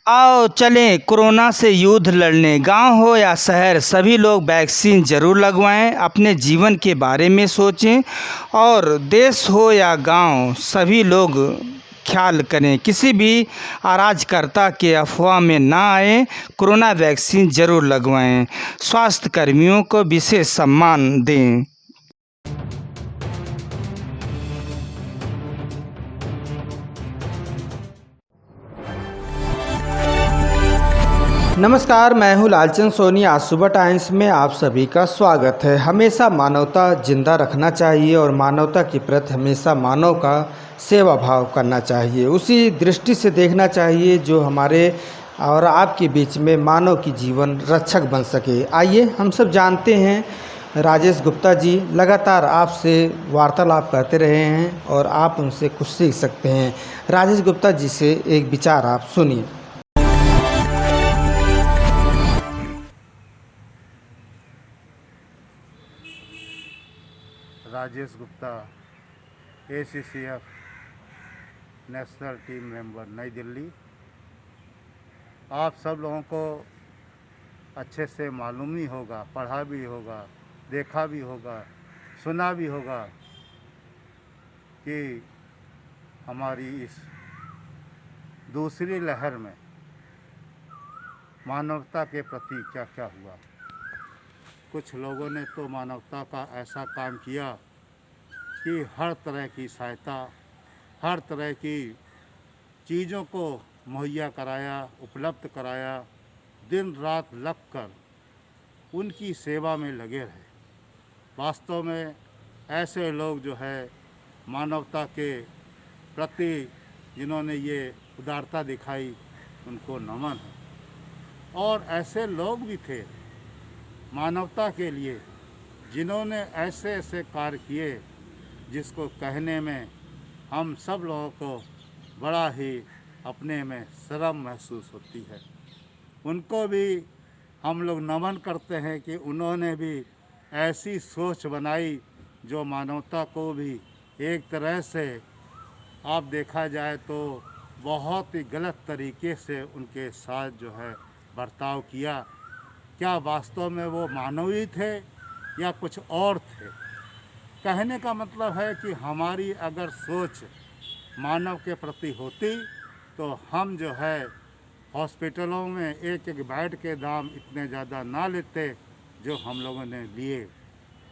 आओ चलें कोरोना से युद्ध लड़ने। गांव हो या शहर, सभी लोग वैक्सीन ज़रूर लगवाएं। अपने जीवन के बारे में सोचें और देश हो या गांव, सभी लोग ख्याल करें। किसी भी अराजकता के अफवाह में ना आए। कोरोना वैक्सीन ज़रूर लगवाएं। स्वास्थ्य कर्मियों को विशेष सम्मान दें। नमस्कार, मैं हूँ लालचंद सोनी। आज सुबह टाइम्स में आप सभी का स्वागत है। हमेशा मानवता जिंदा रखना चाहिए और मानवता के प्रति हमेशा मानव का सेवा भाव करना चाहिए। उसी दृष्टि से देखना चाहिए जो हमारे और आपके बीच में मानव की जीवन रक्षक बन सके। आइए हम सब जानते हैं, राजेश गुप्ता जी लगातार आपसे वार्तालाप करते रहे हैं और आप उनसे कुछ सीख सकते हैं। राजेश गुप्ता जी से एक विचार आप सुनिए। Rajesh Gupta, ACCF national team member, नई दिल्ली। आप सब लोगों को अच्छे से मालूम ही होगा, पढ़ा भी होगा, देखा भी होगा, सुना भी होगा कि हमारी इस दूसरी लहर में मानवता के प्रति क्या क्या हुआ। कुछ लोगों ने तो मानवता का ऐसा काम किया कि हर तरह की सहायता, हर तरह की चीज़ों को मुहैया कराया, उपलब्ध कराया, दिन रात लग कर उनकी सेवा में लगे रहे। वास्तव में ऐसे लोग जो है मानवता के प्रति जिन्होंने ये उदारता दिखाई, उनको नमन है। और ऐसे लोग भी थे मानवता के लिए जिन्होंने ऐसे ऐसे कार्य किए जिसको कहने में हम सब लोगों को बड़ा ही अपने में शर्म महसूस होती है। उनको भी हम लोग नमन करते हैं कि उन्होंने भी ऐसी सोच बनाई जो मानवता को भी एक तरह से आप देखा जाए तो बहुत ही गलत तरीके से उनके साथ जो है बर्ताव किया। क्या वास्तव में वो मानवीय थे या कुछ और थे? कहने का मतलब है कि हमारी अगर सोच मानव के प्रति होती तो हम जो है हॉस्पिटलों में एक एक बेड के दाम इतने ज़्यादा ना लेते जो हम लोगों ने लिए,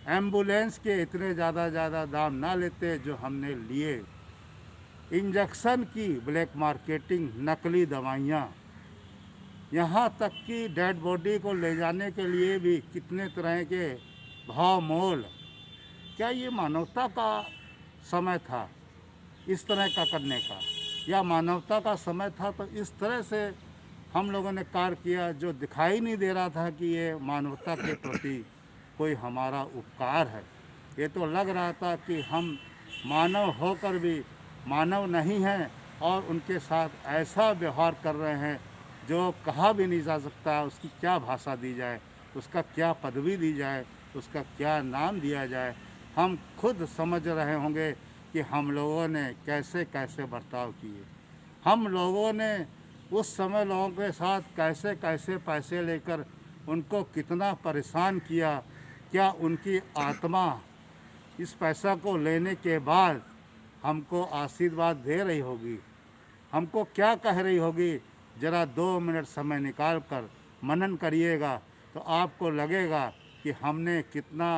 एम्बुलेंस के इतने ज़्यादा दाम ना लेते जो हमने लिए, इंजेक्शन की ब्लैक मार्केटिंग, नकली दवाइयाँ, यहाँ तक कि डेड बॉडी को ले जाने के लिए भी कितने तरह के भाव मोल। क्या ये मानवता का समय था इस तरह का करने का? या मानवता का समय था तो इस तरह से हम लोगों ने कार्य किया जो दिखाई नहीं दे रहा था कि ये मानवता के प्रति कोई हमारा उपकार है। ये तो लग रहा था कि हम मानव होकर भी मानव नहीं हैं और उनके साथ ऐसा व्यवहार कर रहे हैं जो कहा भी नहीं जा सकता। उसकी क्या भाषा दी जाए, उसका क्या पदवी दी जाए, उसका क्या नाम दिया जाए। हम खुद समझ रहे होंगे कि हम लोगों ने कैसे कैसे बर्ताव किए। हम लोगों ने उस समय लोगों के साथ कैसे कैसे पैसे लेकर उनको कितना परेशान किया। क्या उनकी आत्मा इस पैसा को लेने के बाद हमको आशीर्वाद दे रही होगी? हमको क्या कह रही होगी? ज़रा 2 मिनट समय निकाल कर मनन करिएगा तो आपको लगेगा कि हमने कितना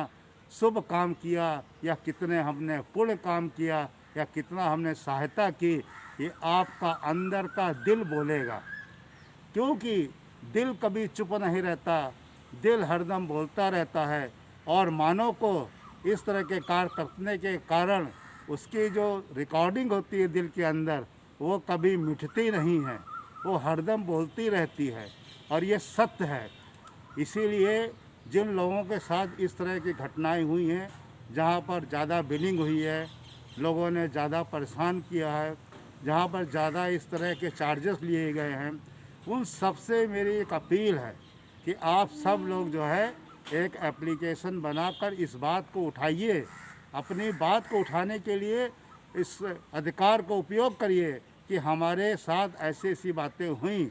शुभ काम किया या कितने हमने पुण्य काम किया या कितना हमने सहायता की। ये आपका अंदर का दिल बोलेगा, क्योंकि दिल कभी चुप नहीं रहता, दिल हरदम बोलता रहता है। और मानव को इस तरह के कार्य करने के कारण उसकी जो रिकॉर्डिंग होती है दिल के अंदर, वो कभी मिटती नहीं है, वो हरदम बोलती रहती है। और ये सत्य है। इसीलिए जिन लोगों के साथ इस तरह की घटनाएं हुई हैं, जहाँ पर ज़्यादा बिलिंग हुई है, लोगों ने ज़्यादा परेशान किया है, जहाँ पर ज़्यादा इस तरह के चार्जेस लिए गए हैं, उन सबसे मेरी एक अपील है कि आप सब लोग जो है एक एप्लीकेशन बनाकर इस बात को उठाइए। अपनी बात को उठाने के लिए इस अधिकार को उपयोग करिए कि हमारे साथ ऐसी ऐसी बातें हुई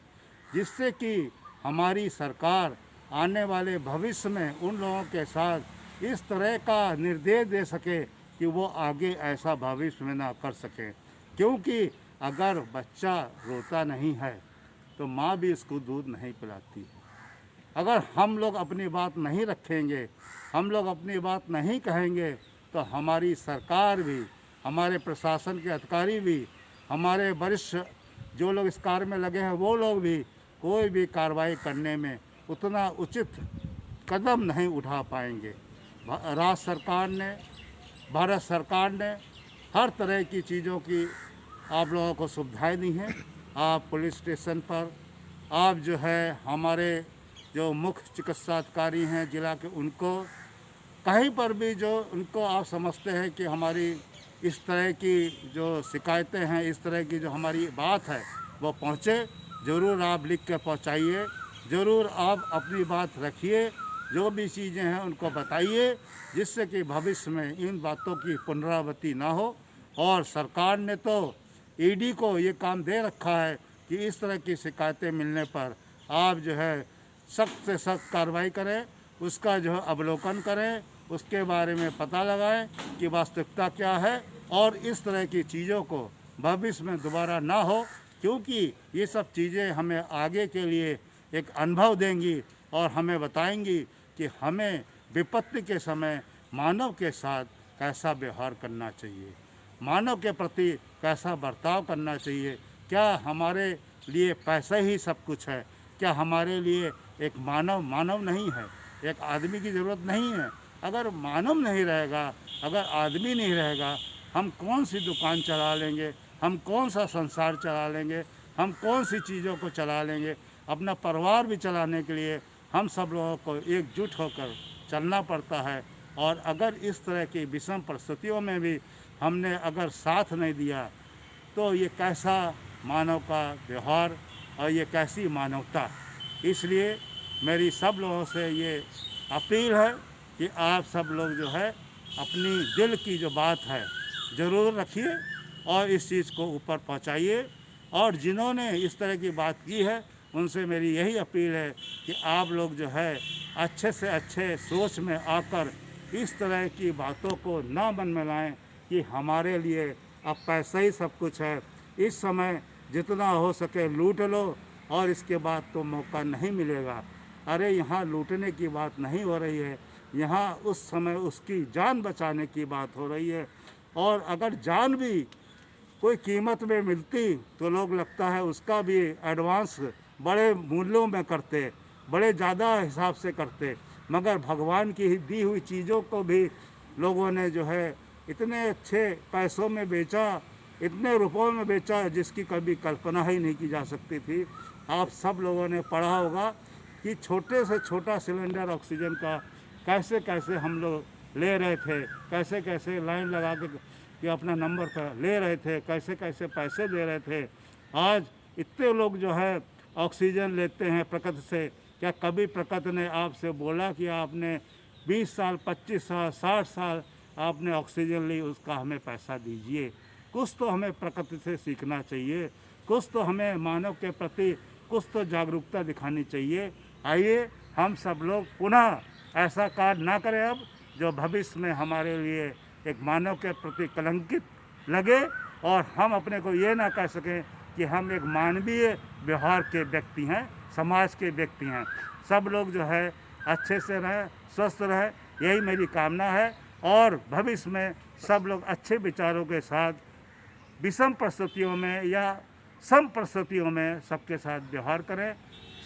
जिससे कि हमारी सरकार आने वाले भविष्य में उन लोगों के साथ इस तरह का निर्देश दे सके कि वो आगे ऐसा भविष्य में ना कर सके। क्योंकि अगर बच्चा रोता नहीं है तो माँ भी इसको दूध नहीं पिलाती है। अगर हम लोग अपनी बात नहीं रखेंगे, हम लोग अपनी बात नहीं कहेंगे, तो हमारी सरकार भी, हमारे प्रशासन के अधिकारी भी, हमारे वरिष्ठ जो लोग इस कार्य में लगे हैं वो लोग भी कोई भी कार्रवाई करने में उतना उचित कदम नहीं उठा पाएंगे। राज्य सरकार ने, भारत सरकार ने हर तरह की चीज़ों की आप लोगों को सुविधाएं दी हैं। आप पुलिस स्टेशन पर, आप जो है हमारे जो मुख्य चिकित्सा अधिकारी हैं जिला के, उनको कहीं पर भी जो उनको आप समझते हैं कि हमारी इस तरह की जो शिकायतें हैं, इस तरह की जो हमारी बात है वो पहुँचे, ज़रूर आप लिख के पहुँचाइए, ज़रूर आप अपनी बात रखिए, जो भी चीज़ें हैं उनको बताइए, जिससे कि भविष्य में इन बातों की पुनरावृत्ति ना हो। और सरकार ने तो ईडी को ये काम दे रखा है कि इस तरह की शिकायतें मिलने पर आप जो है सख्त से सख्त कार्रवाई करें, उसका जो है अवलोकन करें, उसके बारे में पता लगाएं कि वास्तविकता क्या है, और इस तरह की चीज़ों को भविष्य में दोबारा ना हो। क्योंकि ये सब चीज़ें हमें आगे के लिए एक अनुभव देंगी और हमें बताएंगी कि हमें विपत्ति के समय मानव के साथ कैसा व्यवहार करना चाहिए, मानव के प्रति कैसा बर्ताव करना चाहिए। क्या हमारे लिए पैसा ही सब कुछ है? क्या हमारे लिए एक मानव नहीं है? एक आदमी की ज़रूरत नहीं है? अगर मानव नहीं रहेगा, अगर आदमी नहीं रहेगा, हम कौन सी दुकान चला लेंगे, हम कौन सा संसार चला लेंगे, हम कौन सी चीज़ों को चला लेंगे? अपना परिवार भी चलाने के लिए हम सब लोगों को एकजुट होकर चलना पड़ता है। और अगर इस तरह की विषम परिस्थितियों में भी हमने अगर साथ नहीं दिया तो ये कैसा मानव का व्यवहार और ये कैसी मानवता। इसलिए मेरी सब लोगों से ये अपील है कि आप सब लोग जो है अपनी दिल की जो बात है ज़रूर रखिए और इस चीज़ को ऊपर पहुंचाइए। और जिन्होंने इस तरह की बात की है उनसे मेरी यही अपील है कि आप लोग जो है अच्छे से अच्छे सोच में आकर इस तरह की बातों को ना मन में लाएं कि हमारे लिए अब पैसा ही सब कुछ है, इस समय जितना हो सके लूट लो और इसके बाद तो मौका नहीं मिलेगा। अरे यहाँ लूटने की बात नहीं हो रही है, यहाँ उस समय उसकी जान बचाने की बात हो रही है। और अगर जान भी कोई कीमत में मिलती तो लोग लगता है उसका भी एडवांस बड़े मूल्यों में करते, बड़े ज़्यादा हिसाब से करते। मगर भगवान की दी हुई चीज़ों को भी लोगों ने जो है इतने अच्छे पैसों में बेचा, इतने रुपयों में बेचा जिसकी कभी कल्पना ही नहीं की जा सकती थी। आप सब लोगों ने पढ़ा होगा कि छोटे से छोटा सिलेंडर ऑक्सीजन का कैसे कैसे हम लोग ले रहे थे, कैसे कैसे लाइन लगा के अपना नंबर पर ले रहे थे, कैसे कैसे पैसे दे रहे थे। आज इतने लोग जो है ऑक्सीजन लेते हैं प्रकृति से। क्या कभी प्रकृति ने आपसे बोला कि आपने 20 साल, 25 साल, 60 साल आपने ऑक्सीजन ली, उसका हमें पैसा दीजिए? कुछ तो हमें प्रकृति से सीखना चाहिए, कुछ तो हमें मानव के प्रति कुछ तो जागरूकता दिखानी चाहिए। आइए हम सब लोग पुनः ऐसा कार्य ना करें अब जो भविष्य में हमारे लिए एक मानव के प्रति कलंकित लगे और हम अपने को ये ना कह सकें कि हम एक मानवीय व्यवहार के व्यक्ति हैं, समाज के व्यक्ति हैं। सब लोग जो है अच्छे से रहें, स्वस्थ रहें, यही मेरी कामना है। और भविष्य में सब लोग अच्छे विचारों के साथ विषम परिस्थितियों में या सम परिस्थितियों में सबके साथ व्यवहार करें,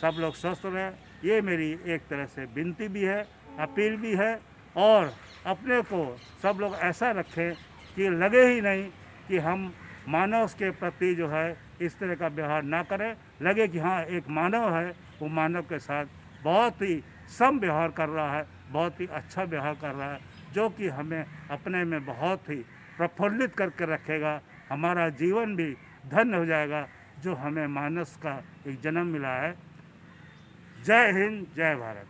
सब लोग स्वस्थ रहें। ये मेरी एक तरह से विनती भी है, अपील भी है। और अपने को सब लोग ऐसा रखें कि लगे ही नहीं कि हम मानव के प्रति जो है इस तरह का व्यवहार ना करें, लगे कि हाँ एक मानव है, वो मानव के साथ बहुत ही सम व्यवहार कर रहा है, बहुत ही अच्छा व्यवहार कर रहा है, जो कि हमें अपने में बहुत ही प्रफुल्लित करके रखेगा। हमारा जीवन भी धन्य हो जाएगा जो हमें मानस का एक जन्म मिला है। जय हिंद, जय भारत।